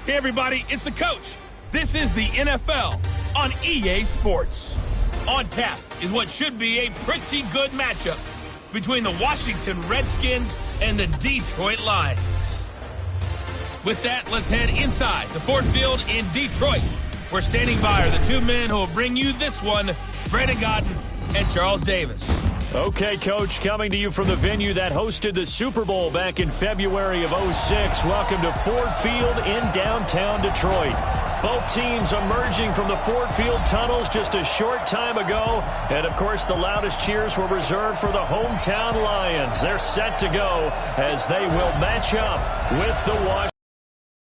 Hey, everybody, it's the coach. This is the NFL on EA Sports. On tap is what should be a pretty good matchup between the Washington Redskins and the Detroit Lions. With that, let's head inside the Ford Field in Detroit. We're standing by are the two men who will bring you this one, Brandon Godden and Charles Davis. Okay, Coach, coming to you from the venue that hosted the Super Bowl back in February of '06. Welcome to Ford Field in downtown Detroit. Both teams emerging from the Ford Field tunnels just a short time ago. And, of course, the loudest cheers were reserved for the hometown Lions. They're set to go as they will match up with the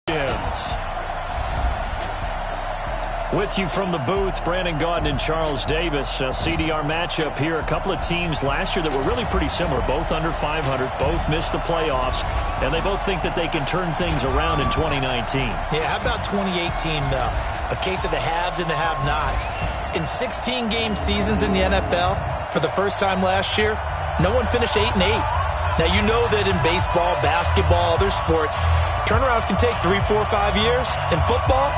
Washingtons. With you from the booth, Brandon Gaudin and Charles Davis. CDR matchup here. A couple of teams last year that were really pretty similar. Both under 500. Both missed the playoffs. And they both think that they can turn things around in 2019. Yeah, how about 2018, though? A case of the haves and the have-nots. In 16-game seasons in the NFL, for the first time last year, no one finished 8-8. Now, you know that in baseball, basketball, other sports, turnarounds can take 3, 4, 5 years. In football,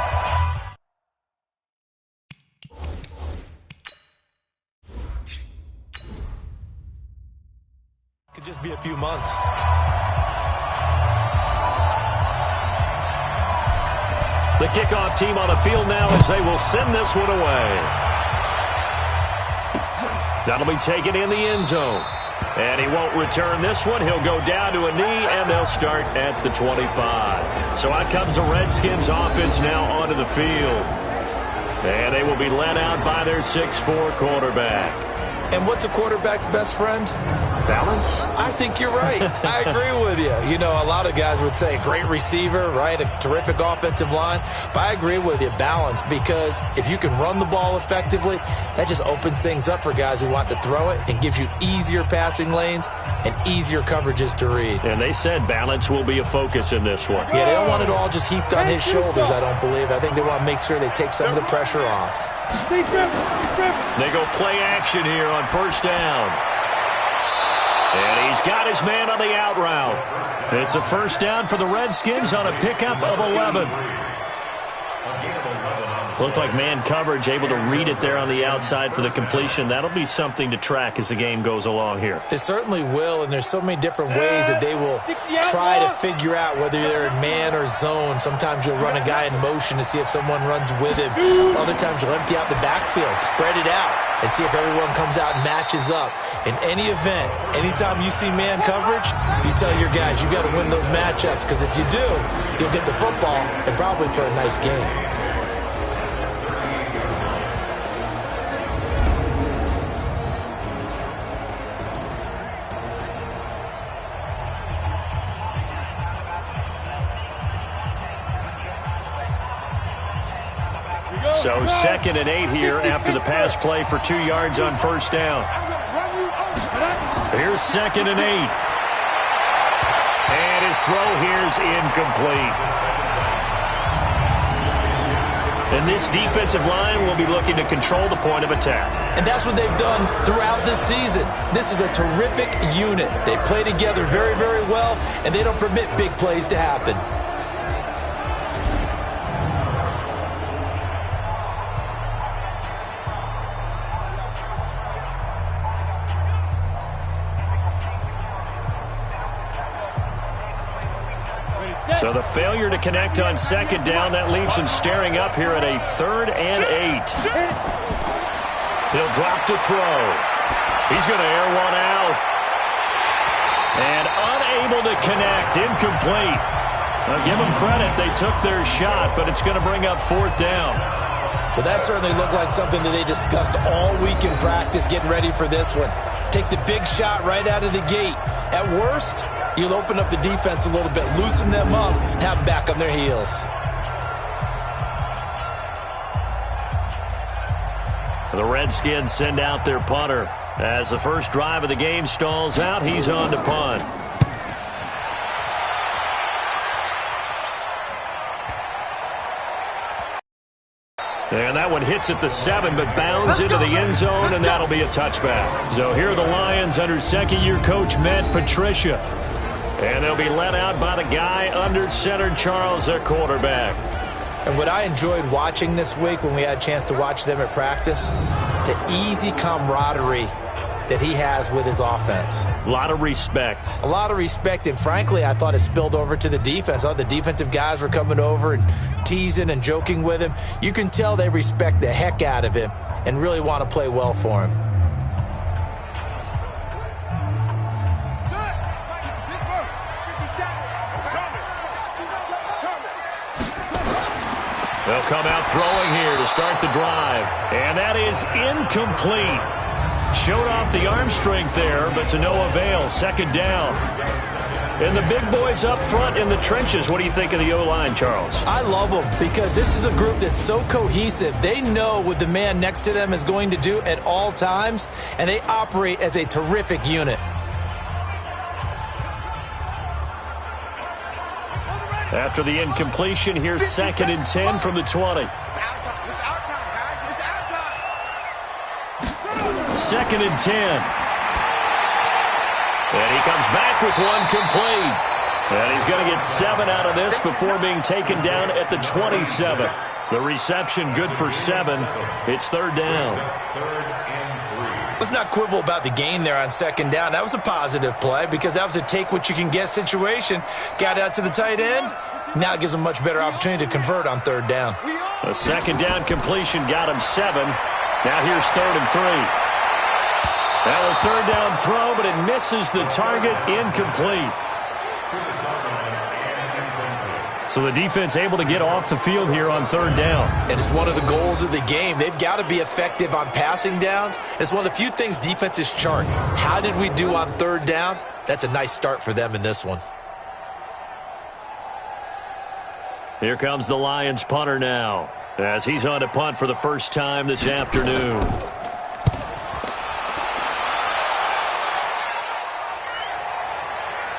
could just be a few months. The kickoff team on the field now as they will send this one away. That'll be taken in the end zone. And he won't return this one. He'll go down to a knee, and they'll start at the 25. So out comes the Redskins offense now onto the field. And they will be led out by their 6'4" quarterback. And what's a quarterback's best friend? Balance? I think you're right. I agree with you. You know, a lot of guys would say great receiver, right? A terrific offensive line. But I agree with you, balance, because if you can run the ball effectively, that just opens things up for guys who want to throw it and gives you easier passing lanes and easier coverages to read. And they said balance will be a focus in this one. Yeah, they don't want it all just heaped on his shoulders, I don't believe. I think they want to make sure they take some of the pressure off. They go play action here on first down. And he's got his man on the out route. It's a first down for the Redskins on a pickup of 11. Looked like man coverage, able to read it there on the outside for the completion. That'll be something to track as the game goes along here. It certainly will, and there's so many different ways that they will try to figure out whether they're in man or zone. Sometimes you'll run a guy in motion to see if someone runs with him. Other times you'll empty out the backfield, spread it out, and see if everyone comes out and matches up. In any event, anytime you see man coverage, you tell your guys you got to win those matchups, because if you do, you'll get the football and probably for a nice game. So 2nd and 8 here after the pass play for 2 yards on first down. Here's 2nd and 8. And his throw here's incomplete. And this defensive line will be looking to control the point of attack. And that's what they've done throughout this season. This is a terrific unit. They play together very, very well, and they don't permit big plays to happen. So the failure to connect on second down, that leaves him staring up here at a 3rd and 8. He'll drop to throw. He's going to air one out. And unable to connect, incomplete. Now give them credit, they took their shot, but it's going to bring up 4th down. Well, that certainly looked like something that they discussed all week in practice, getting ready for this one. Take the big shot right out of the gate. At worst, you'll open up the defense a little bit, loosen them up, and have them back on their heels. The Redskins send out their punter. As the first drive of the game stalls out, he's on to punt. And that one hits at the 7, but bounds into the end zone, and that'll be a touchback. So here are the Lions under second-year coach Matt Patricia. And they'll be let out by the guy under center, Charles, their quarterback. And what I enjoyed watching this week when we had a chance to watch them at practice, the easy camaraderie that he has with his offense. A lot of respect. A lot of respect, and frankly, I thought it spilled over to the defense. I thought the defensive guys were coming over and teasing and joking with him. You can tell they respect the heck out of him and really want to play well for him. They'll come out throwing here to start the drive. And that is incomplete. Showed off the arm strength there, but to no avail. Second down. And the big boys up front in the trenches. What do you think of the O-line, Charles? I love them because this is a group that's so cohesive. They know what the man next to them is going to do at all times, and they operate as a terrific unit. After the incompletion, here's 2nd and 10 from the 20. 2nd and 10. And he comes back with one complete. And he's going to get 7 out of this before being taken down at the 27. The reception good for 7. It's 3rd down. Let's not quibble about the gain there on 2nd down. That was a positive play because that was a take-what-you-can-get situation. Got out to the tight end. Now it gives him a much better opportunity to convert on 3rd down. A 2nd down completion got him 7. Now here's 3rd and 3. Now a 3rd down throw, but it misses the target, incomplete. So the defense able to get off the field here on 3rd down. And it's one of the goals of the game. They've got to be effective on passing downs. It's one of the few things defenses chart. How did we do on 3rd down? That's a nice start for them in this one. Here comes the Lions punter now, as he's on to punt for the first time this afternoon.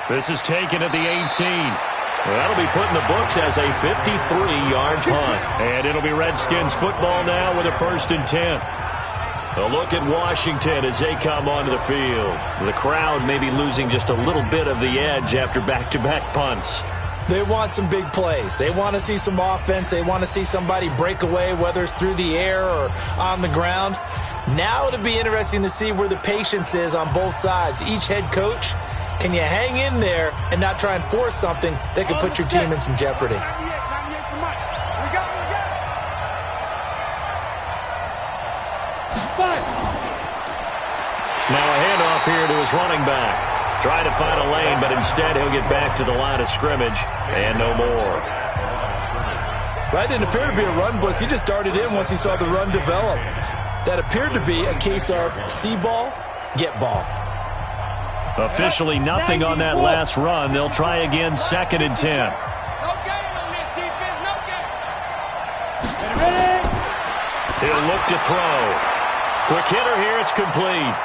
This is taken at the 18. That'll be put in the books as a 53-yard punt. And it'll be Redskins football now with a 1st and 10. A look at Washington as they come onto the field. The crowd may be losing just a little bit of the edge after back-to-back punts. They want some big plays. They want to see some offense. They want to see somebody break away, whether it's through the air or on the ground. Now it'll be interesting to see where the patience is on both sides. Each head coach, can you hang in there and not try and force something that could put your team in some jeopardy? Now a handoff here to his running back. Trying to find a lane, but instead he'll get back to the line of scrimmage and no more. That didn't appear to be a run blitz. He just darted in once he saw the run develop. That appeared to be a case of see ball, get ball. Officially nothing on that last run. They'll try again, 2nd and 10. He'll look to throw. Quick hitter here, it's complete.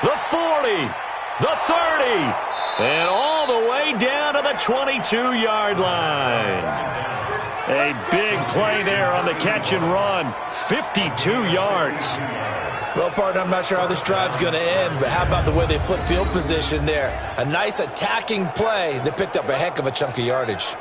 The 40, the 30, and all the way down to the 22-yard line. A big play there on the catch and run, 52 yards. Well, partner, I'm not sure how this drive's going to end, but how about the way they flip field position there? A nice attacking play that picked up a heck of a chunk of yardage.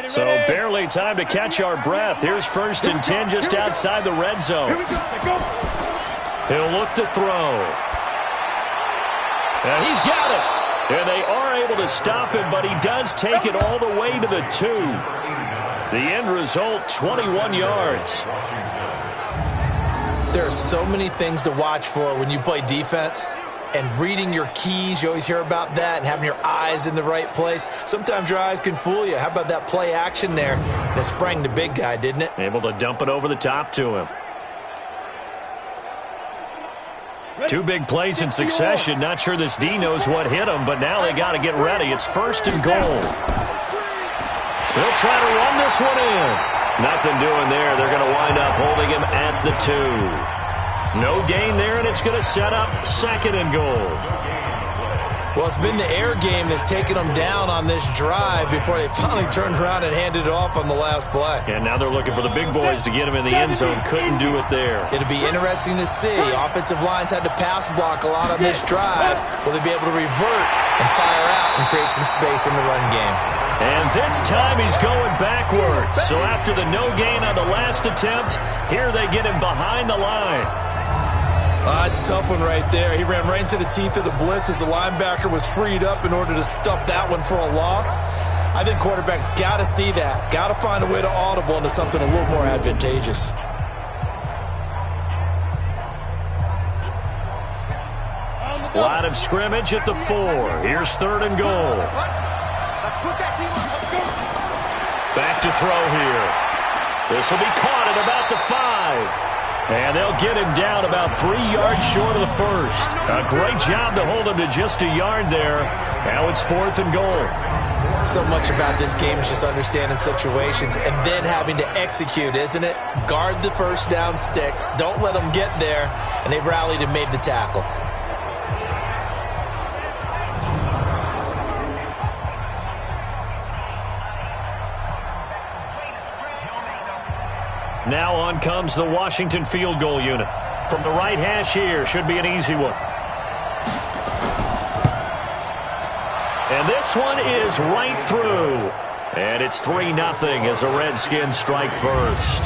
So barely time to catch our breath. Here's 1st and 10 just outside the red zone. He'll look to throw. And he's got it. And they are able to stop him, but he does take it all the way to the 2. The end result, 21 yards. There are so many things to watch for when you play defense. And reading your keys, you always hear about that, and having your eyes in the right place. Sometimes your eyes can fool you. How about that play action there? And it sprang the big guy, didn't it? Able to dump it over the top to him. 2 big plays in succession. Not sure this D knows what hit him, but now they got to get ready. It's 1st and goal. They'll try to run this one in. Nothing doing there. They're going to wind up holding him at the 2. No gain there, and it's going to set up 2nd and goal. Well, it's been the air game that's taken them down on this drive before they finally turned around and handed it off on the last play. And now they're looking for the big boys to get him in the end zone. Couldn't do it there. It'll be interesting to see. Offensive lines had to pass block a lot on this drive. Will they be able to revert and fire out and create some space in the run game? And this time he's going backwards. So after the no gain on the last attempt, here they get him behind the line. It's a tough one right there. He ran right into the teeth of the blitz as the linebacker was freed up in order to stuff that one for a loss. I think quarterbacks got to see that. Got to find a way to audible into something a little more advantageous. Line of scrimmage at the 4. Here's 3rd and goal. Back to throw here. This will be caught at about the 5. And they'll get him down about 3 yards short of the first. A great job to hold him to just a yard there. Now it's 4th and goal. So much about this game is just understanding situations and then having to execute, isn't it? Guard the first down sticks. Don't let them get there. And they've rallied and made the tackle. Now on comes the Washington field goal unit. From the right hash here, should be an easy one. And this one is right through. And it's 3-0 as the Redskins strike first.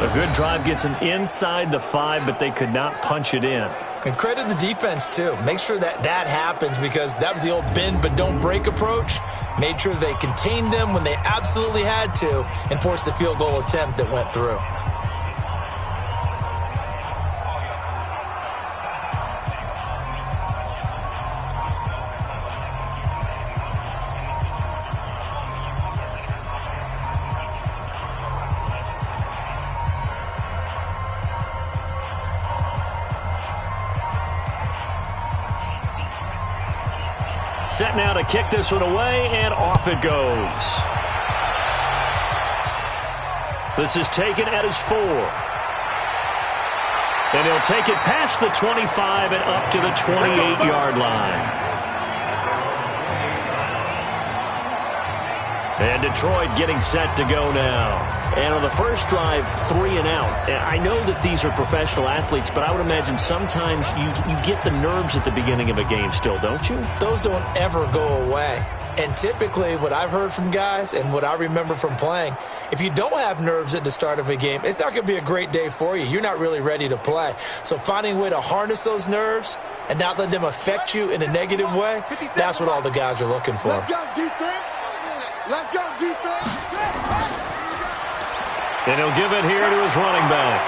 A good drive gets them inside the 5, but they could not punch it in. And credit the defense, too. Make sure that that happens because that was the old bend but don't break approach. Made sure they contained them when they absolutely had to and forced the field goal attempt that went through. Set now to kick this one away, and off it goes. This is taken at his 4. And he'll take it past the 25 and up to the 28-yard line. And Detroit getting set to go now. And on the first drive, 3 and out. And I know that these are professional athletes, but I would imagine sometimes you get the nerves at the beginning of a game still, don't you? Those don't ever go away. And typically what I've heard from guys and what I remember from playing, if you don't have nerves at the start of a game, it's not going to be a great day for you. You're not really ready to play. So finding a way to harness those nerves and not let them affect you in a negative way, that's what all the guys are looking for. Let's go, defense. Let's go, defense. And he'll give it here to his running back.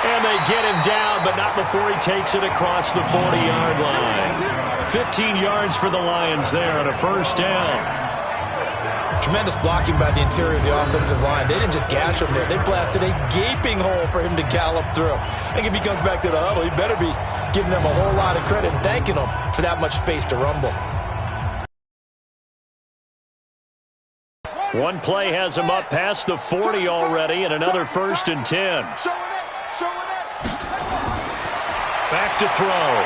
And they get him down, but not before he takes it across the 40-yard line. 15 yards for the Lions there on a first down. Tremendous blocking by the interior of the offensive line. They didn't just gash him there. They blasted a gaping hole for him to gallop through. I think if he comes back to the huddle, he better be giving them a whole lot of credit and thanking them for that much space to rumble. One play has him up past the 40 already, and another 1st and 10. Back to throw.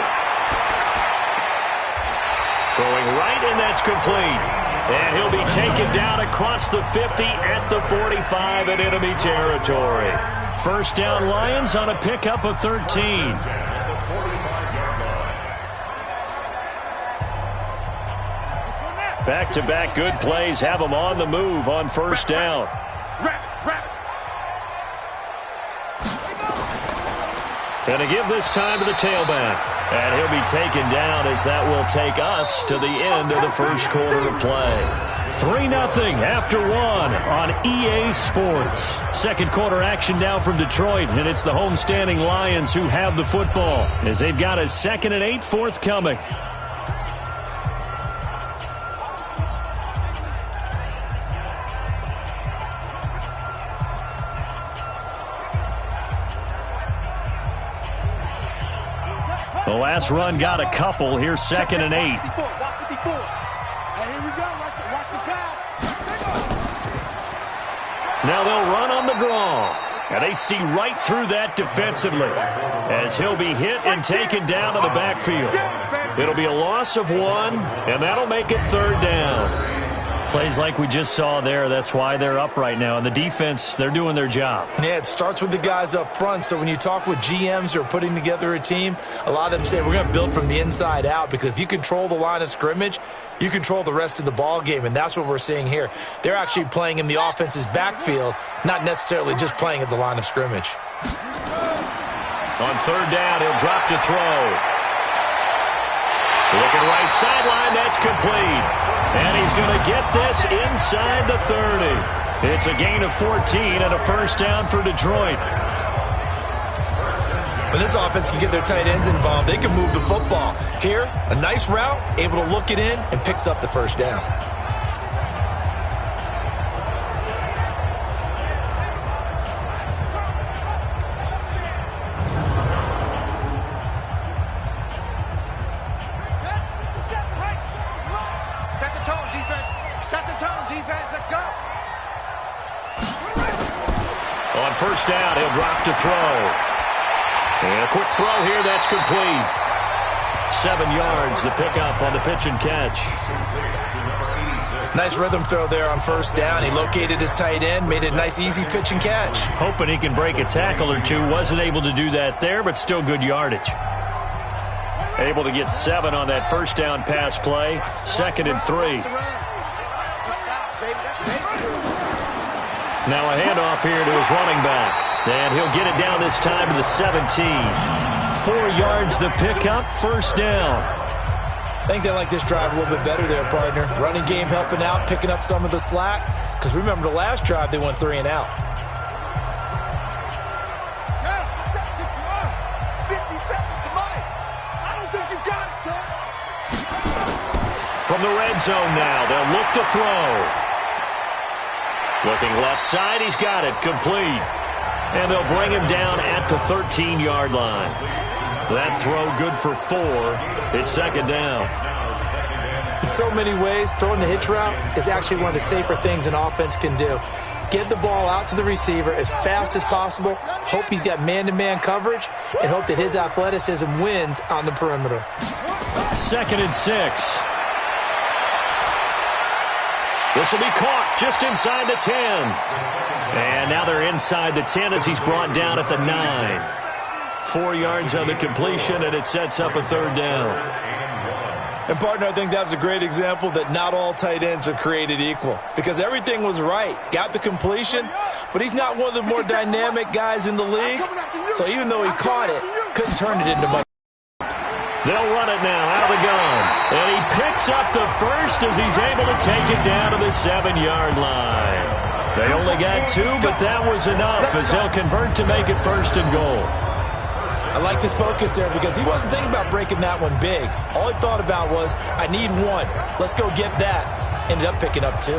Throwing right, and that's complete. And he'll be taken down across the 50 at the 45 in enemy territory. First down Lions on a pickup of 13. Back-to-back good plays have him on the move on first down. And to give this time to the tailback. And he'll be taken down as that will take us to the end of the first quarter of play. 3-0 after 1 on EA Sports. Second quarter action now from Detroit, and it's the homestanding Lions who have the football as they've got a 2nd and 8 forthcoming. The last run got a couple. Here's 2nd and 8. Now they'll run on the draw. And they see right through that defensively as he'll be hit and taken down to the backfield. It'll be a loss of 1, and that'll make it 3rd down. Plays like we just saw there, that's why they're up right now. And the defense, they're doing their job. Yeah, it starts with the guys up front. So when you talk with GMs who are putting together a team, a lot of them say we're going to build from the inside out, because if you control the line of scrimmage, you control the rest of the ball game, and that's what we're seeing here. They're actually playing in the offense's backfield, not necessarily just playing at the line of scrimmage. On 3rd down, he'll drop to throw. Looking right sideline, that's complete. And he's going to get this inside the 30. It's a gain of 14 and a 1st down for Detroit. When this offense can get their tight ends involved, they can move the football. Here, a nice route, able to look it in, and picks up the 1st down. On 1st down, he'll drop to throw. And a quick throw here, that's complete. 7 yards, the pickup on the pitch and catch. Nice rhythm throw there on 1st down. He located his tight end, made it a nice, easy pitch and catch. Hoping he can break a tackle or two. Wasn't able to do that there, but still good yardage. Able to get 7 on that 1st down pass play. 2nd and 3. Now a handoff here to his running back. And he'll get it down this time to the 17. 4 yards the pickup, 1st down. I think they like this drive a little bit better there, partner. Running game helping out, picking up some of the slack. Because remember, the last drive, they went 3 and out. From the red zone now, they'll look to throw. Looking left side, he's got it, complete. And they'll bring him down at the 13-yard line. That throw good for 4. It's 2nd down. In so many ways, throwing the hitch route is actually one of the safer things an offense can do. Get the ball out to the receiver as fast as possible, hope he's got man-to-man coverage, and hope that his athleticism wins on the perimeter. 2nd and 6. This will be caught just inside the 10. And now they're inside the 10 as he's brought down at the 9. 4 yards on the completion, and it sets up a 3rd down. And, partner, I think that's a great example that not all tight ends are created equal. Because everything was right. Got the completion, but he's not one of the more dynamic guys in the league. So even though he caught it, couldn't turn it into much. They'll run it now out of the gun. And he picks up the 1st as he's able to take it down to the 7-yard line. They only got 2, but that was enough as they'll convert to make it 1st and goal. I liked his focus there because he wasn't thinking about breaking that one big. All he thought about was, I need 1. Let's go get that. Ended up picking up 2.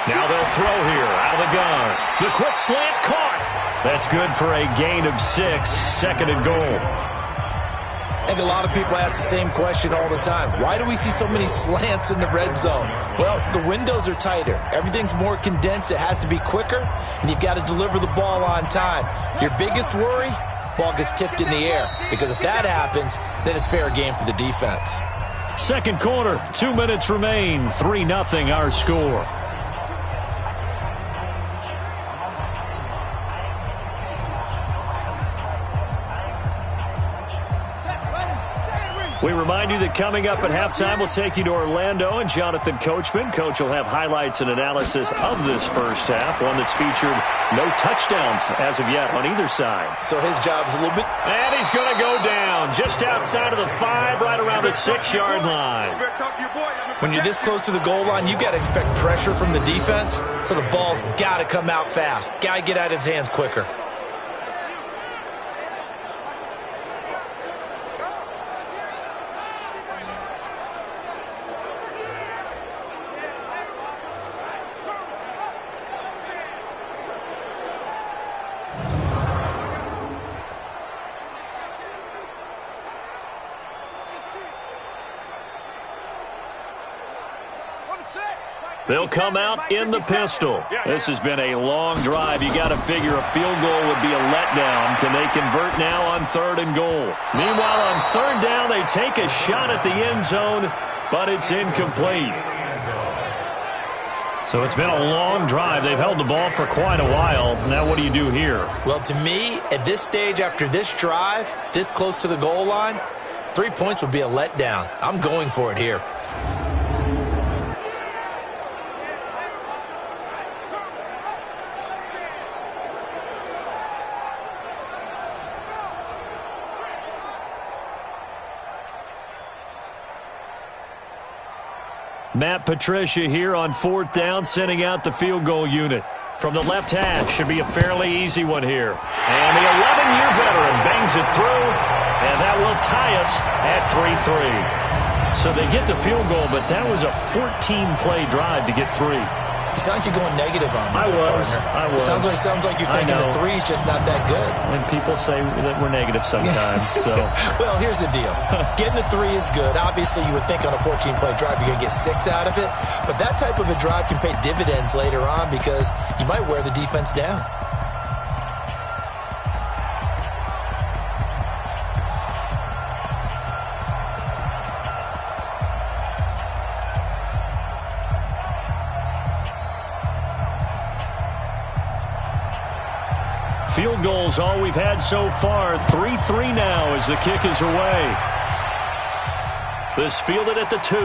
Now they'll throw here out of the gun. The quick slant caught. That's good for a gain of 6, 2nd and goal. I think a lot of people ask the same question all the time. Why do we see so many slants in the red zone? Well, the windows are tighter. Everything's more condensed. It has to be quicker, and you've got to deliver the ball on time. Your biggest worry, ball gets tipped in the air, because if that happens, then it's fair game for the defense. 2nd quarter, 2 minutes remain, 3-0 our score. We remind you that coming up at halftime, we'll take you to Orlando and Jonathan Coachman. Coach will have highlights and analysis of this first half, one that's featured no touchdowns as of yet on either side. So his job's a little bit... And he's going to go down just outside of the 5, right around the 6-yard line. When you're this close to the goal line, you got to expect pressure from the defense, so the ball's got to come out fast. Got to get out of his hands quicker. They'll come out in the pistol. This has been a long drive. You got to figure a field goal would be a letdown. Can they convert now on 3rd and goal? Meanwhile, on 3rd down, they take a shot at the end zone, but it's incomplete. So it's been a long drive. They've held the ball for quite a while. Now what do you do here? Well, to me, at this stage, after this drive, this close to the goal line, 3 points would be a letdown. I'm going for it here. Matt Patricia here on 4th down, sending out the field goal unit. From the left hash, should be a fairly easy one here. And the 11-year veteran bangs it through, and that will tie us at 3-3. So they get the field goal, but that was a 14-play drive to get 3. You sound like you're going negative on me. I was. Sounds like you're thinking the 3's just not that good. And people say that we're negative sometimes. So. Well, here's the deal. Getting the 3 is good. Obviously, you would think on a 14-play drive you're going to get 6 out of it. But that type of a drive can pay dividends later on because you might wear the defense down. Field goals all we've had so far. 3-3 now as the kick is away. This fielded at the 2.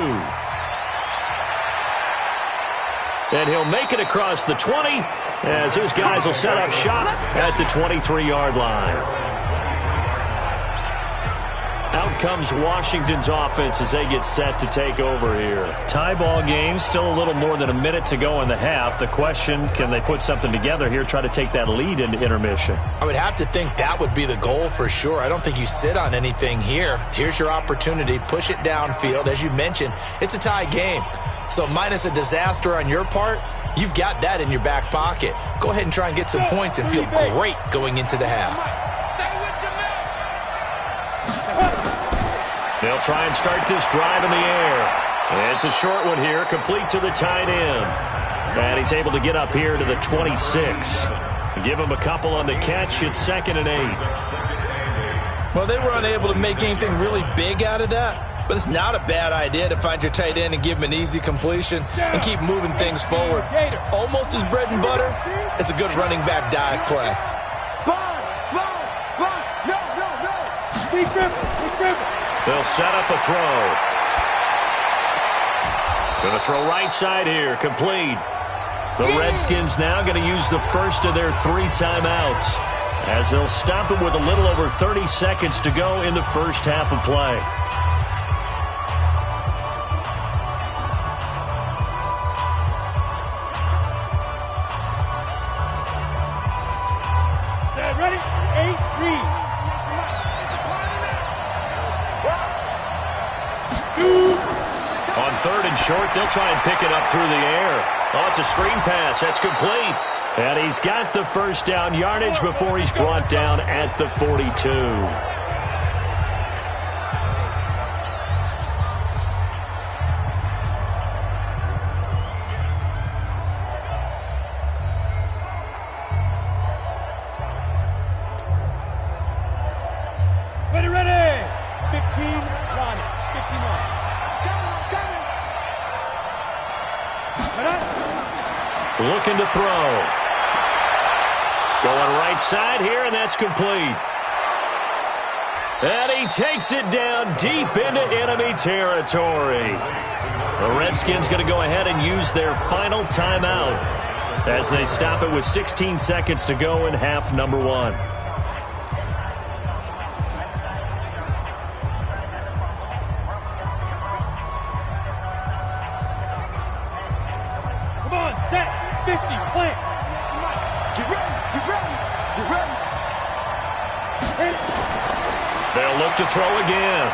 And he'll make it across the 20 as his guys will set up shop at the 23-yard line. Out comes Washington's offense as they get set to take over here. Tie ball game, still a little more than a minute to go in the half. The question, can they put something together here, try to take that lead into intermission? I would have to think that would be the goal for sure. I don't think you sit on anything here. Here's your opportunity. Push it downfield. As you mentioned, it's a tie game. So minus a disaster on your part, you've got that in your back pocket. Go ahead and try and get some points and feel great going into the half. They'll try and start this drive in the air. It's a short one here, complete to the tight end. And he's able to get up here to the 26. Give him a couple on the catch. It's 2nd and 8. Well, they were unable to make anything really big out of that, but it's not a bad idea to find your tight end and give him an easy completion and keep moving things forward. Almost as bread and butter as a good running back dive play. They'll set up a throw. Going to throw right side here, complete. The Redskins now going to use the first of their 3 timeouts as they'll stop it with a little over 30 seconds to go in the first half of play. Ready? 8, read. On 3rd and short, they'll try and pick it up through the air. Oh, it's a screen pass. That's complete. And he's got the first down yardage before he's brought down at the 42. Ready. 15, run. 15, run. Looking to throw. Going right side here, and that's complete. And he takes it down deep into enemy territory. The Redskins going to go ahead and use their final timeout as they stop it with 16 seconds to go in half number 1. Come on, set. 50, plant. Get ready. They'll look to throw again.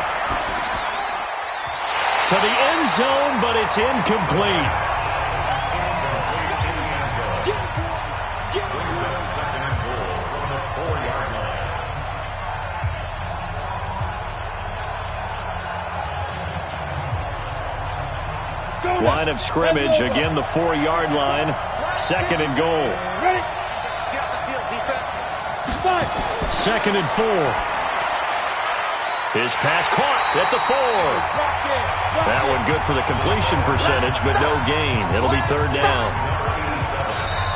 To the end zone, but it's incomplete. Line of scrimmage, again the 4-yard line. 2nd and goal. Second and 4. His pass caught at the 4. That one good for the completion percentage, but no gain. It'll be 3rd down.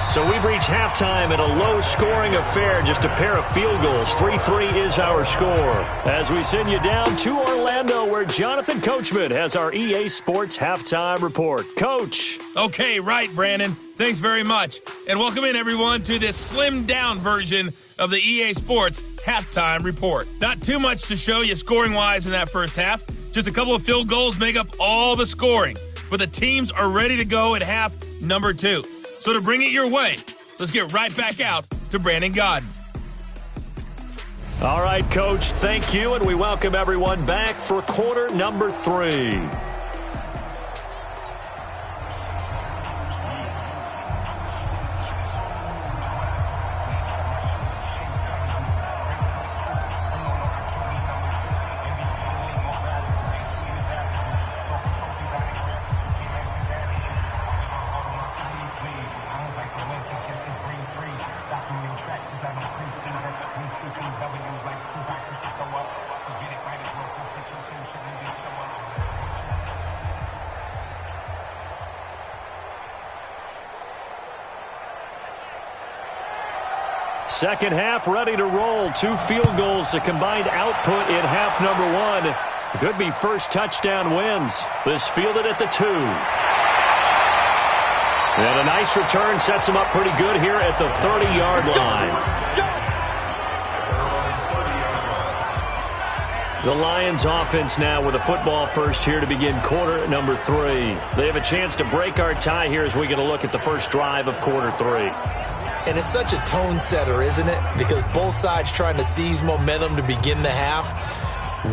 So we've reached halftime at a low-scoring affair, just a pair of field goals. 3-3 is our score. As we send you down to Orlando, where Jonathan Coachman has our EA Sports Halftime Report. Coach. Okay, right, Brandon. Thanks very much. And welcome in, everyone, to this slimmed-down version of the EA Sports Halftime Report. Not too much to show you scoring-wise in that first half. Just a couple of field goals make up all the scoring. But the teams are ready to go at half number 2. So to bring it your way, let's get right back out to Brandon Godden. All right, Coach, thank you, and we welcome everyone back for quarter number 3. Second half ready to roll. 2 field goals, the combined output in half number 1. Could be first touchdown wins. This fielded at the 2. And a nice return sets him up pretty good here at the 30-yard line. The Lions offense now with a football first here to begin quarter number 3. They have a chance to break our tie here as we get a look at the first drive of quarter 3. And it's such a tone setter, isn't it? Because both sides trying to seize momentum to begin the half.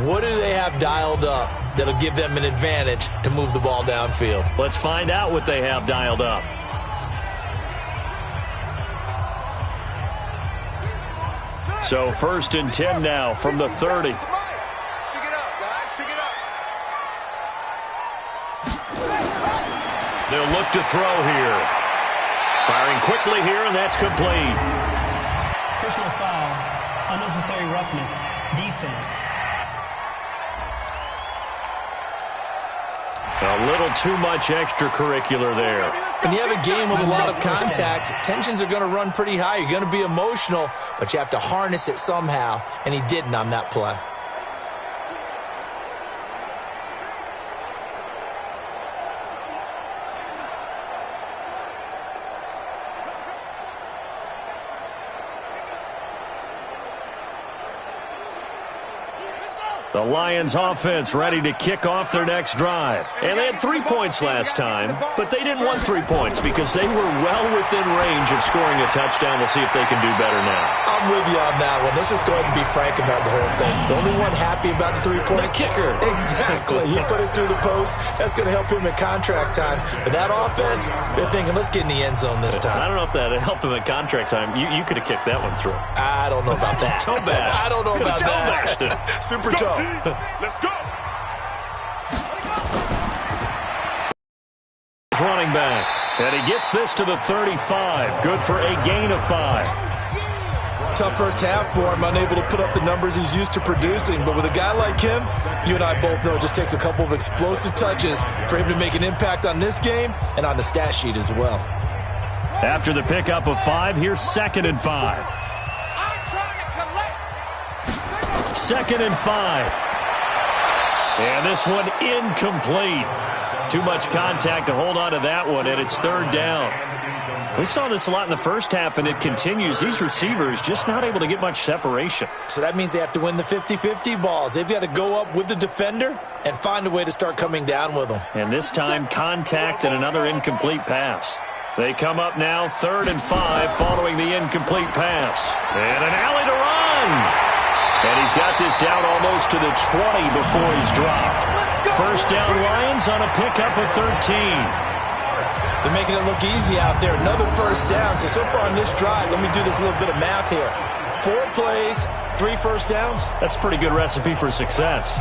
What do they have dialed up that'll give them an advantage to move the ball downfield? Let's find out what they have dialed up. So 1st and 10 now from the 30. They'll look to throw here. Firing quickly here, and that's complete. Personal foul, unnecessary roughness, defense. A little too much extracurricular there. When you have a game with a lot of contact, tensions are going to run pretty high. You're going to be emotional, but you have to harness it somehow, and he didn't on that play. The Lions offense ready to kick off their next drive. And they had 3 points last time, but they didn't want 3 points because they were well within range of scoring a touchdown. We'll see if they can do better now. I'm with you on that one. Let's just go ahead and be frank about the whole thing. The only one happy about the 3-point? The kicker. Exactly. He put it through the post. That's going to help him at contract time. But that offense, they're thinking, let's get in the end zone this time. I don't know if that helped him at contract time. You could have kicked that one through. I don't know about that. Toe bash. I don't know about Toe that. bashed it. Super toe. Let's go. Running back. And he gets this to the 35. Good for a gain of 5. Tough first half for him, unable to put up the numbers he's used to producing. But with a guy like him, you and I both know it just takes a couple of explosive touches for him to make an impact on this game and on the stat sheet as well. After the pickup of 5, here's 2nd and 5. 2nd and 5. And this one incomplete. Too much contact to hold on to that one, and it's 3rd down. We saw this a lot in the first half, and it continues. These receivers just not able to get much separation. So that means they have to win the 50-50 balls. They've got to go up with the defender and find a way to start coming down with them. And this time, contact and another incomplete pass. They come up now, 3rd and 5, following the incomplete pass. And an alley to run. And he's got this down almost to the 20 before he's dropped. First down Lions on a pickup of 13. They're making it look easy out there. Another first down. So far on this drive, let me do this little bit of math here. 4 plays, 3 first downs. That's a pretty good recipe for success.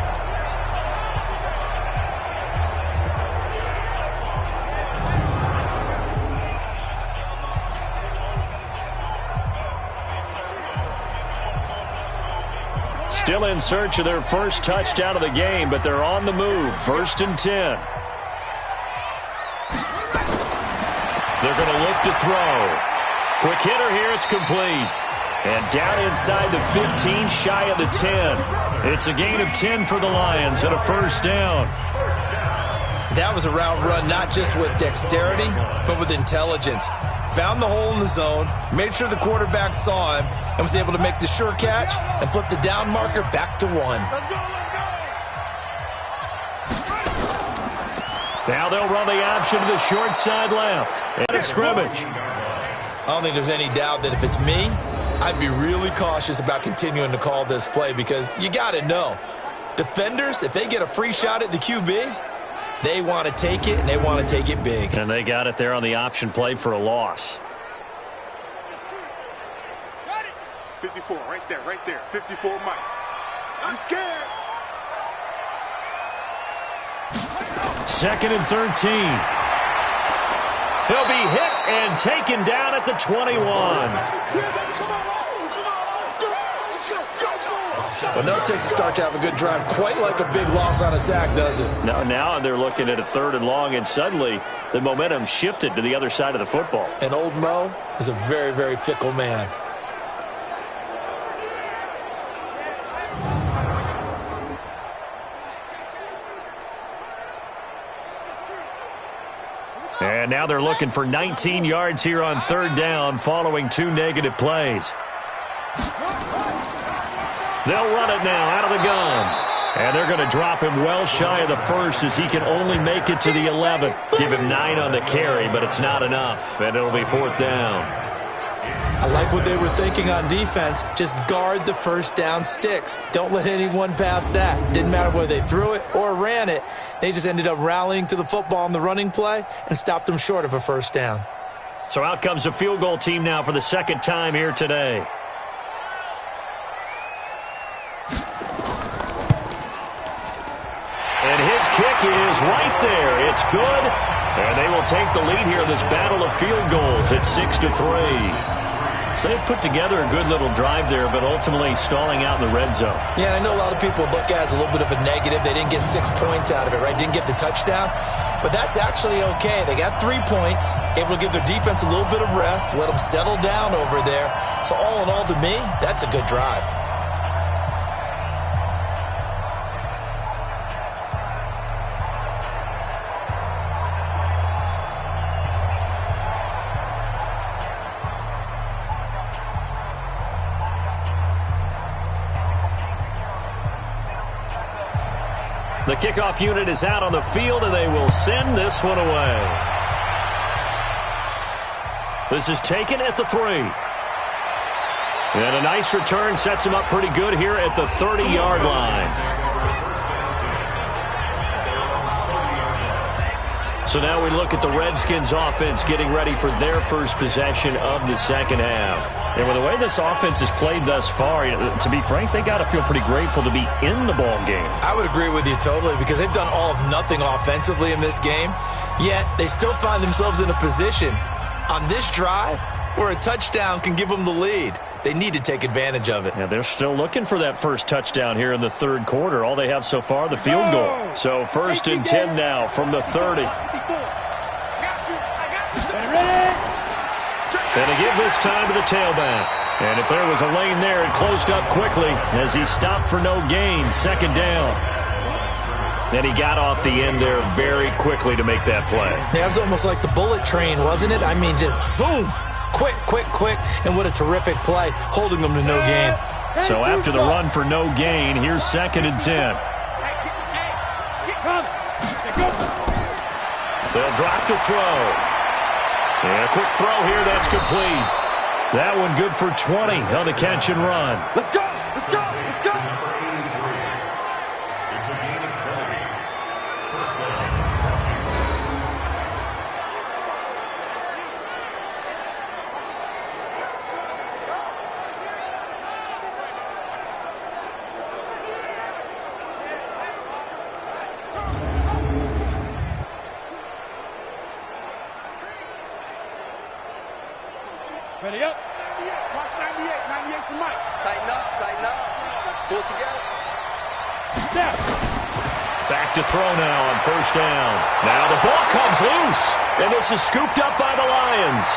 Still in search of their first touchdown of the game, but they're on the move. 1st and 10. They're going to look to throw. Quick hitter here. It's complete. And down inside the 15, shy of the 10. It's a gain of 10 for the Lions and a 1st down. That was a route run not just with dexterity, but with intelligence. Found the hole in the zone, made sure the quarterback saw him, and was able to make the sure catch and flip the down marker back to 1. Now they'll run the option to the short side left. And it's scrimmage. I don't think there's any doubt that if it's me, I'd be really cautious about continuing to call this play because you got to know, defenders, if they get a free shot at the QB, they want to take it, and they want to take it big. And they got it there on the option play for a loss. 54, right there, right there. 54, Mike. I'm scared. 2nd and 13. He'll be hit and taken down at the 21. But no takes a start to have a good drive. Quite like a big loss on a sack, does it? No, now they're looking at a 3rd and long, and suddenly the momentum shifted to the other side of the football. And old Mo is a very, very fickle man. And now they're looking for 19 yards here on 3rd down following 2 negative plays. They'll run it now out of the gun. And they're going to drop him well shy of the 1st as he can only make it to the 11. Give him 9 on the carry, but it's not enough. And it'll be 4th down. I like what they were thinking on defense. Just guard the 1st down sticks. Don't let anyone pass that. Didn't matter whether they threw it or ran it. They just ended up rallying to the football on the running play and stopped them short of a 1st down. So out comes a field goal team now for the 2nd time here today. And his kick is right there. It's good. And they will take the lead here in this battle of field goals at 6-3. So they put together a good little drive there, but ultimately stalling out in the red zone. Yeah, I know a lot of people look at it as a little bit of a negative. They didn't get 6 points out of it, right? Didn't get the touchdown. But that's actually okay. They got 3 points, able to give their defense a little bit of rest, let them settle down over there. So all in all, to me, that's a good drive. The kickoff unit is out on the field, and they will send this one away. This is taken at the 3. And a nice return sets him up pretty good here at the 30-yard line. So now we look at the Redskins offense getting ready for their first possession of the 2nd half. And with the way this offense has played thus far, to be frank, they got to feel pretty grateful to be in the ball game. I would agree with you totally because they've done all of nothing offensively in this game, yet they still find themselves in a position on this drive where a touchdown can give them the lead. They need to take advantage of it. Yeah, they're still looking for that first touchdown here in the 3rd quarter. All they have so far, the field goal. So 1st and 10 now from the 30. And they give this time to the tailback. And if there was a lane there, it closed up quickly as he stopped for no gain. 2nd down. And he got off the end there very quickly to make that play. Yeah, it was almost like the bullet train, wasn't it? I mean, just zoom. Quick, quick, quick. And what a terrific play, holding them to no gain. So after the run for no gain, here's 2nd and 10. They'll drop to throw. And a quick throw here, that's complete. That one good for 20 on the catch and run. Let's go, let's go, let's go. Ready up. 98, watch 98. 98's the mic. Tighten up, tighten up. Pull it together. Back to throw now on first down. Now the ball comes loose, and this is scooped up by the Lions.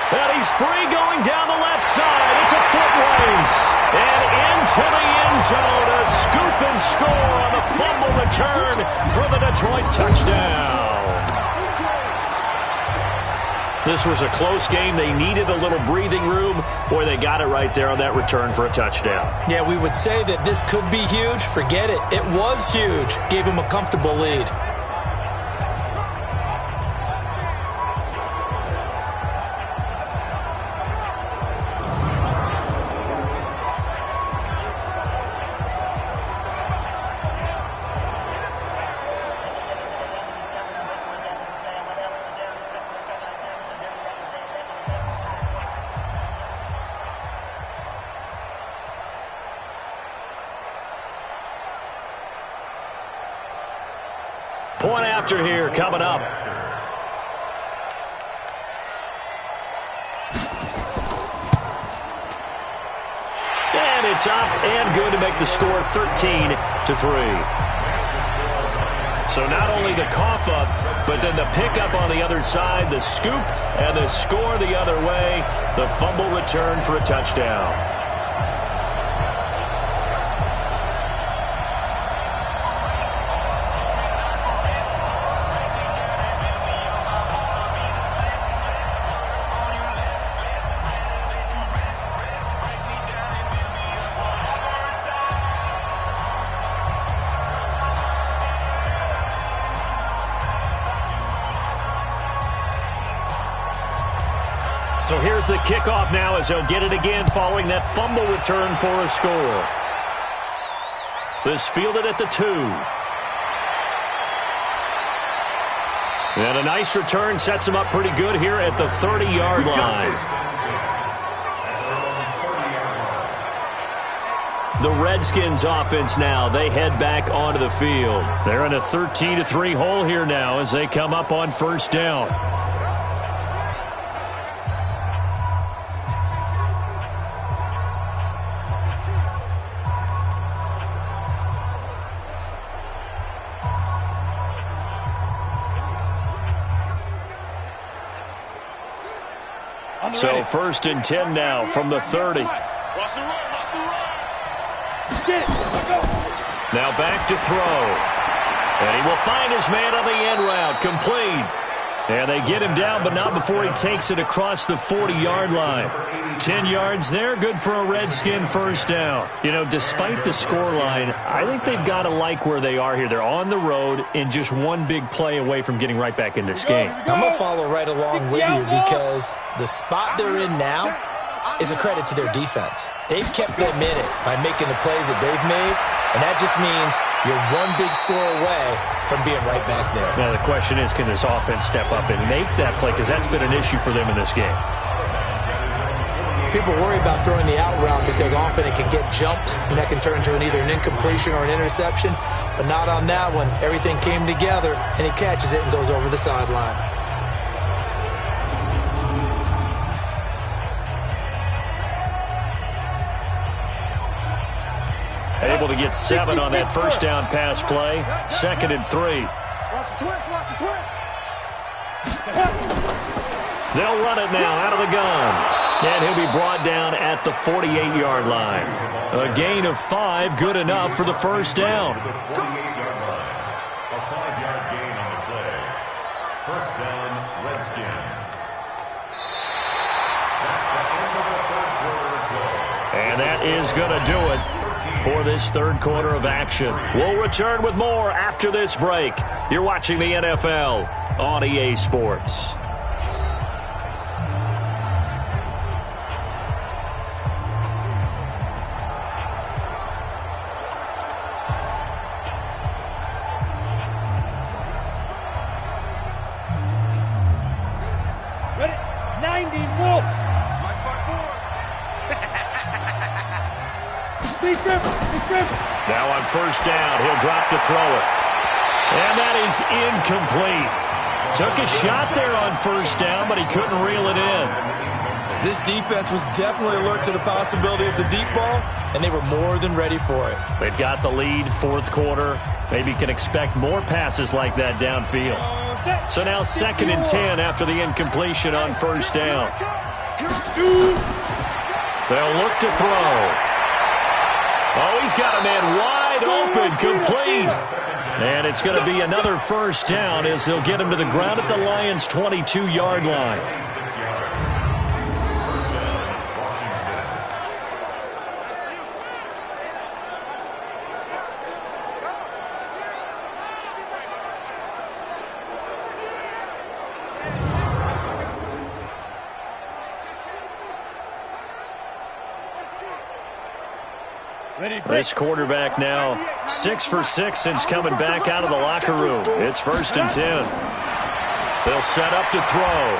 And he's free going down the left side. It's a foot race. And into the end zone, a scoop and score on the fumble return for the Detroit touchdown. This was a close game. They needed a little breathing room, or they got it right there on that return for a touchdown. Yeah, we would say that this could be huge. Forget it. It was huge. Gave him a comfortable lead. Point after here coming up. And it's up and good to make the score 13-3. So not only the cough up, but then the pickup on the other side, the scoop, and the score the other way. The fumble return for a touchdown. So here's the kickoff now as they'll get it again following that fumble return for a score. This fielded at the 2. And a nice return sets him up pretty good here at the 30-yard line. The Redskins offense now, they head back onto the field. They're in a 13-3 hole here now as they come up on first down. So first and 10 now from the 30. Now back to throw. And he will find his man on the end route. Complete. And they get him down, but not before he takes it across the 40-yard line. 10 yards there, good for a Redskin first down. You know, despite the scoreline, I think they've got to like where they are here. They're on the road and just one big play away from getting right back in this game. I'm going to follow right along with you because the spot they're in now is a credit to their defense. They've kept them in it by making the plays that they've made, and that just means you're one big score away from being right back there. Now the question is, can this offense step up and make that play? Because that's been an issue for them in this game. People worry about throwing the out route because often it can get jumped, and that can turn into either an incompletion or an interception. But not on that one. Everything came together, and he catches it and goes over the sideline. Able to get 7 on that first down pass play. 2nd and 3. Watch the twist, watch the twist. They'll run it now out of the gun. And he'll be brought down at the 48-yard line. A gain of 5, good enough for the first down. 48-yard line. A 5-yard gain on the play. First down, Redskins. That's the end of the third quarter play. And that is going to do it for this third quarter of action. We'll return with more after this break. You're watching the NFL on EA Sports. Ready? 90, roll. Big grip, big grip. Now on first down, he'll drop to throw it. And that is incomplete. Took a shot there on first down, but he couldn't reel it in. This defense was definitely alert to the possibility of the deep ball, and they were more than ready for it. They've got the lead, fourth quarter. Maybe can expect more passes like that downfield. So now 2nd and 10 after the incompletion on first down. They'll look to throw. Oh, he's got a man wide open, complete. And it's going to be another first down as they'll get him to the ground at the Lions' 22-yard line. This quarterback now 6 for 6 since coming back out of the locker room. It's 1st and 10. They'll set up to throw.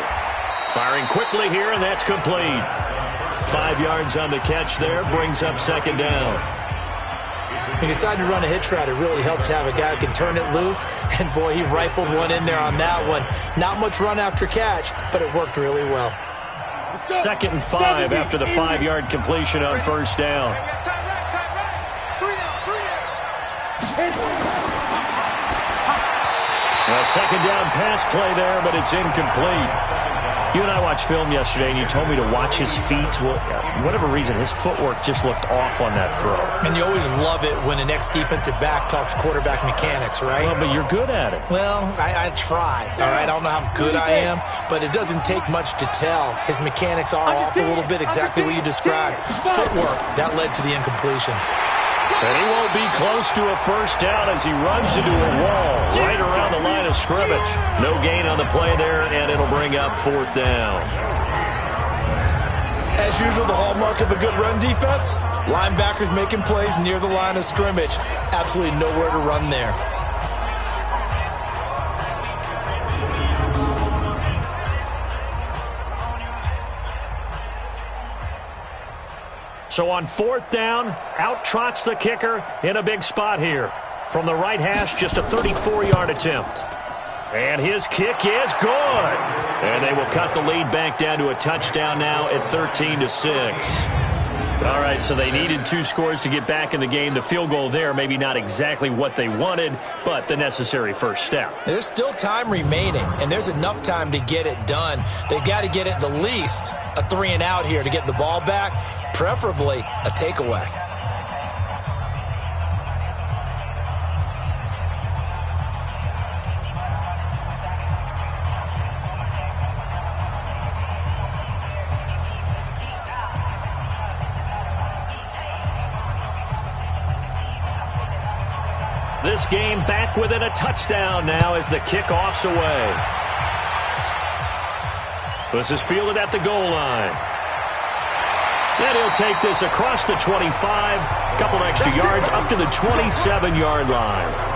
Firing quickly here, and that's complete. 5 yards on the catch there, brings up 2nd down. He decided to run a hitch route. It really helped to have a guy who can turn it loose. And, boy, he rifled one in there on that one. Not much run after catch, but it worked really well. 2nd and 5 after the 5-yard completion on first down. A 2nd down pass play there, but it's incomplete. You and I watched film yesterday, and you told me to watch his feet. Well, for whatever reason, his footwork just looked off on that throw. And you always love it when an ex-defensive back talks quarterback mechanics, right? Well, but you're good at it. Well, I try, all right? I don't know how good I am, but it doesn't take much to tell. His mechanics are off a little bit, exactly what you described. Footwork, that led to the incompletion. And he won't be close to a first down as he runs into a wall right around the line of scrimmage. No gain on the play there, and it'll bring up 4th down. As usual, the hallmark of a good run defense, linebackers making plays near the line of scrimmage. Absolutely nowhere to run there. So on 4th down, out trots the kicker in a big spot here. From the right hash, just a 34-yard attempt. And his kick is good. And they will cut the lead back down to a touchdown now at 13-6. All right, so they needed 2 scores to get back in the game. The field goal there, maybe not exactly what they wanted, but the necessary first step. There's still time remaining, and there's enough time to get it done. They've got to get at the least a 3-and-out here to get the ball back, preferably a takeaway. This game back within a touchdown now as the kickoff's away. This is fielded at the goal line. And he'll take this across the 25, a couple extra yards up to the 27-yard line.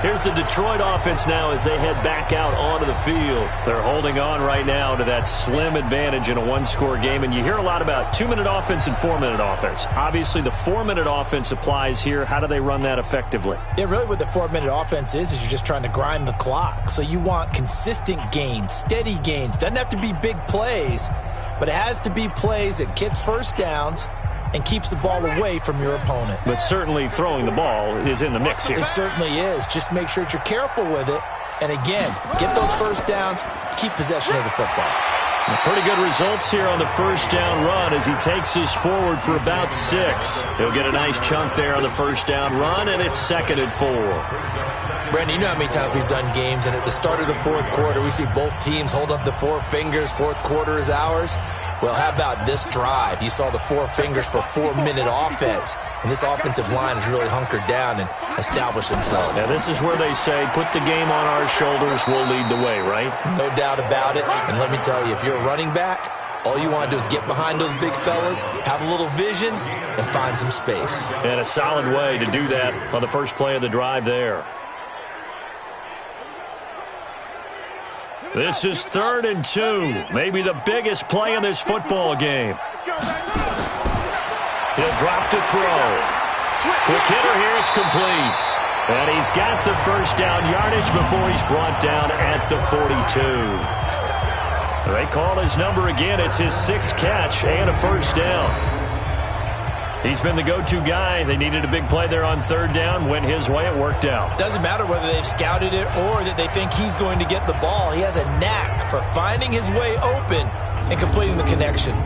Here's the Detroit offense now as they head back out onto the field. They're holding on right now to that slim advantage in a 1-score game. And you hear a lot about 2-minute offense and 4-minute offense. Obviously, the 4-minute offense applies here. How do they run that effectively? Yeah, really what the 4-minute offense is you're just trying to grind the clock. So you want consistent gains, steady gains. Doesn't have to be big plays, but it has to be plays that gets first downs and keeps the ball away from your opponent. But certainly throwing the ball is in the mix here. It certainly is. Just make sure that you're careful with it. And again, get those first downs, keep possession of the football. Pretty good results here on the first down run as he takes this forward for about 6. He'll get a nice chunk there on the first down run, and it's 2nd and 4. Brandon, you know how many times we've done games, and at the start of the 4th quarter, we see both teams hold up the 4 fingers, 4th quarter is ours. Well, how about this drive? You saw the 4 fingers for 4-minute offense, and this offensive line has really hunkered down and established themselves. Now, this is where they say, put the game on our shoulders, we'll lead the way, right? No doubt about it, and let me tell you, if you're a running back, all you want to do is get behind those big fellas, have a little vision, and find some space. And a solid way to do that on the first play of the drive there. This is 3rd and 2, maybe the biggest play in this football game. He'll drop to throw. Quick hitter here, it's complete. And he's got the first down yardage before he's brought down at the 42. They call his number again. It's his 6th catch and a first down. He's been the go-to guy. They needed a big play there on 3rd down. Went his way. It worked out. Doesn't matter whether they've scouted it or that they think he's going to get the ball. He has a knack for finding his way open and completing the connection.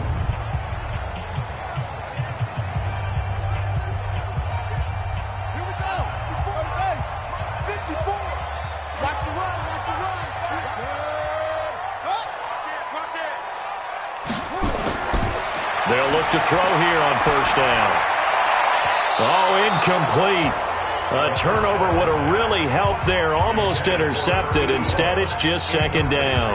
They'll look to throw here on 1st down. Oh, incomplete. A turnover would have really helped there. Almost intercepted. Instead, it's just 2nd down.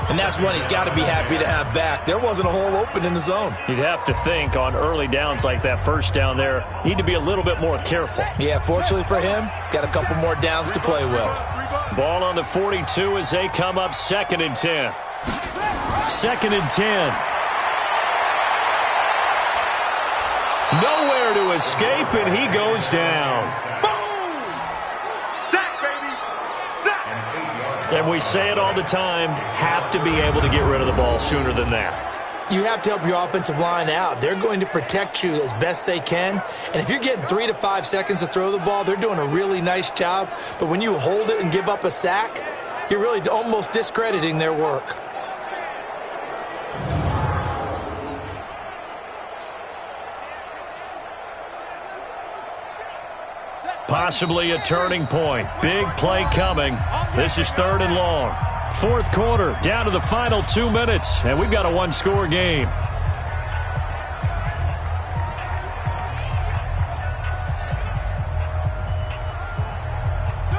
And that's one he's got to be happy to have back. There wasn't a hole open in the zone. You'd have to think on early downs like that 1st down there, need to be a little bit more careful. Yeah, fortunately for him, got a couple more downs to play with. Ball on the 42 as they come up 2nd and 10. 2nd and 10. Nowhere to escape, and he goes down. Boom! Sack, baby! Sack! And we say it all the time, have to be able to get rid of the ball sooner than that. You have to help your offensive line out. They're going to protect you as best they can. And if you're getting 3 to 5 seconds to throw the ball, they're doing a really nice job. But when you hold it and give up a sack, you're really almost discrediting their work. Possibly a turning point. Big play coming. This is 3rd and long. 4th quarter, down to the final 2 minutes, and we've got a 1-score game.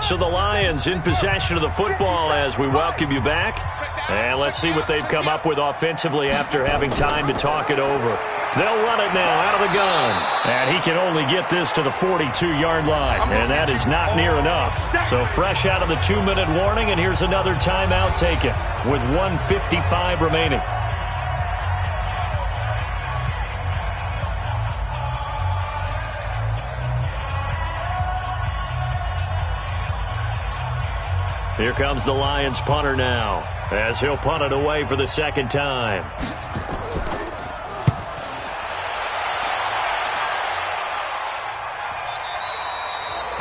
So the Lions in possession of the football as we welcome you back. And let's see what they've come up with offensively after having time to talk it over. They'll run it now out of the gun. And he can only get this to the 42-yard line. And that is not near enough. So fresh out of the 2-minute warning, and here's another timeout taken with 1:55 remaining. Here comes the Lions punter now as he'll punt it away for the 2nd time.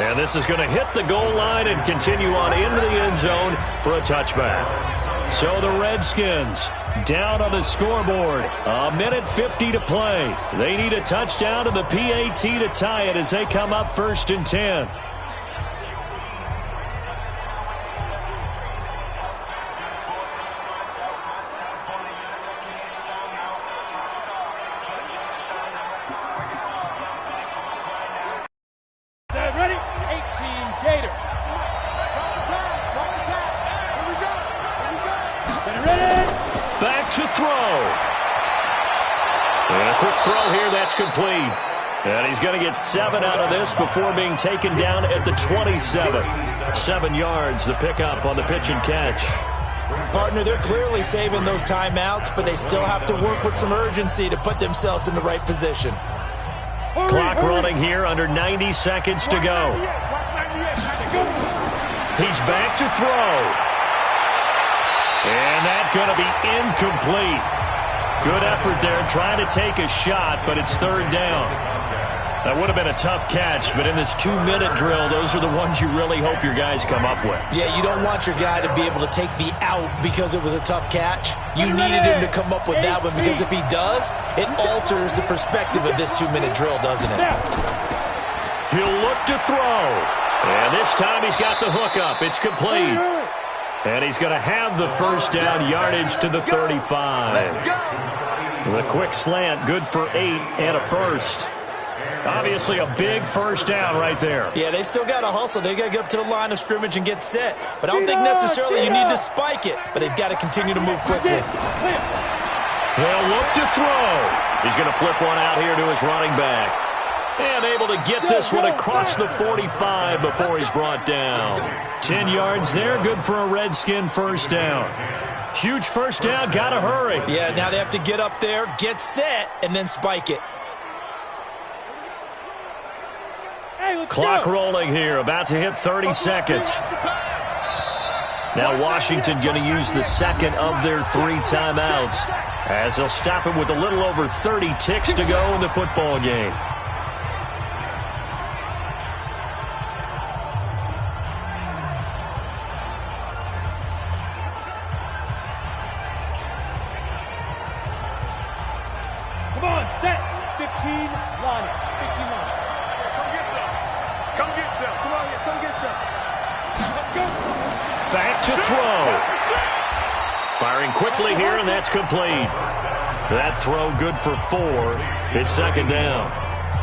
And this is going to hit the goal line and continue on into the end zone for a touchback. So the Redskins down on the scoreboard. 1:50 to play. They need a touchdown and the PAT to tie it as they come up 1st and 10. Complete. And he's going to get 7 out of this before being taken down at the 27. 7 yards, the pickup on the pitch and catch. Partner, they're clearly saving those timeouts, but they still have to work with some urgency to put themselves in the right position. Clock running here, under 90 seconds to go. He's back to throw. And that's going to be incomplete. Good effort there, trying to take a shot, but it's 3rd down. That would have been a tough catch, but in this 2-minute drill, those are the ones you really hope your guys come up with. Yeah, you don't want your guy to be able to take the out because it was a tough catch. You needed him to come up with that one, because if he does, it alters the perspective of this 2-minute drill, doesn't it? He'll look to throw. And this time he's got the hook up. It's complete. And he's going to have the 1st down, yardage to the 35. The quick slant, good for 8 and a first. Obviously a big 1st down right there. Yeah, they still got to hustle. They got to get up to the line of scrimmage and get set. But I don't think necessarily you need to spike it, but they've got to continue to move quickly. They'll look to throw. He's going to flip one out here to his running back. And able to get this one across the 45 before he's brought down. 10 yards there, good for a Redskin 1st down. Huge 1st down, got to hurry. Yeah, now they have to get up there, get set, and then spike it. Clock rolling here, about to hit 30 seconds. Now Washington going to use the second of their 3 timeouts as they'll stop it with a little over 30 ticks to go in the football game. Come on, set. 15, line it. 15 line. Come get some. Come get some. Come on here. Come get some. Let's go. Back to throw. Firing quickly here, and that's complete. That throw good for 4. It's second down.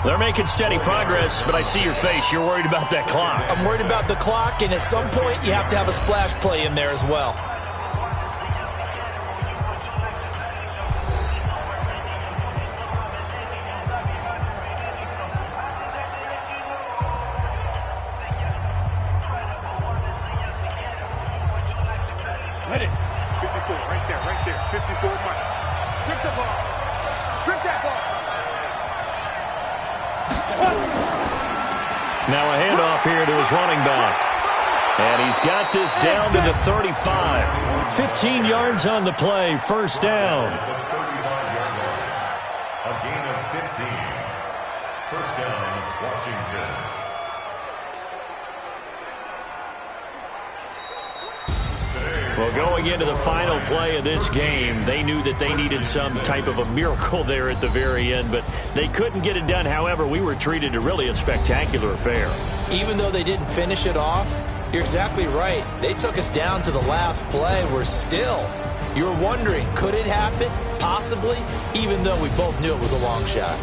They're making steady progress, but I see your face. You're worried about that clock. I'm worried about the clock, and at some point you have to have a splash play in there as well. Let it. 54, right there, right there. 54, Mike. Strip the ball. Strip that ball. Now a handoff here to his running back. And he's got this down to the 35. 15 yards on the play, first down. A gain of 15. First down, Washington. Well, going into the final play of this game, they knew that they needed some type of a miracle there at the very end, but they couldn't get it done. However, we were treated to really a spectacular affair. Even though they didn't finish it off, you're exactly right. They took us down to the last play. We're still, you were wondering, could it happen? Possibly, even though we both knew it was a long shot.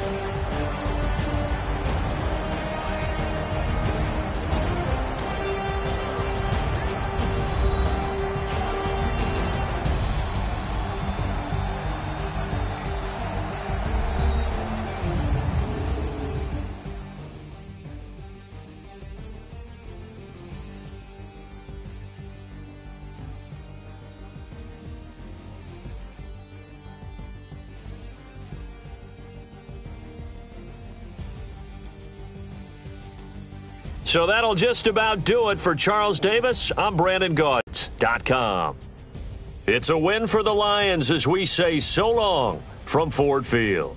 So that'll just about do it for Charles Davis. I'm Brandon Gaudz.com. It's a win for the Lions as we say so long from Ford Field.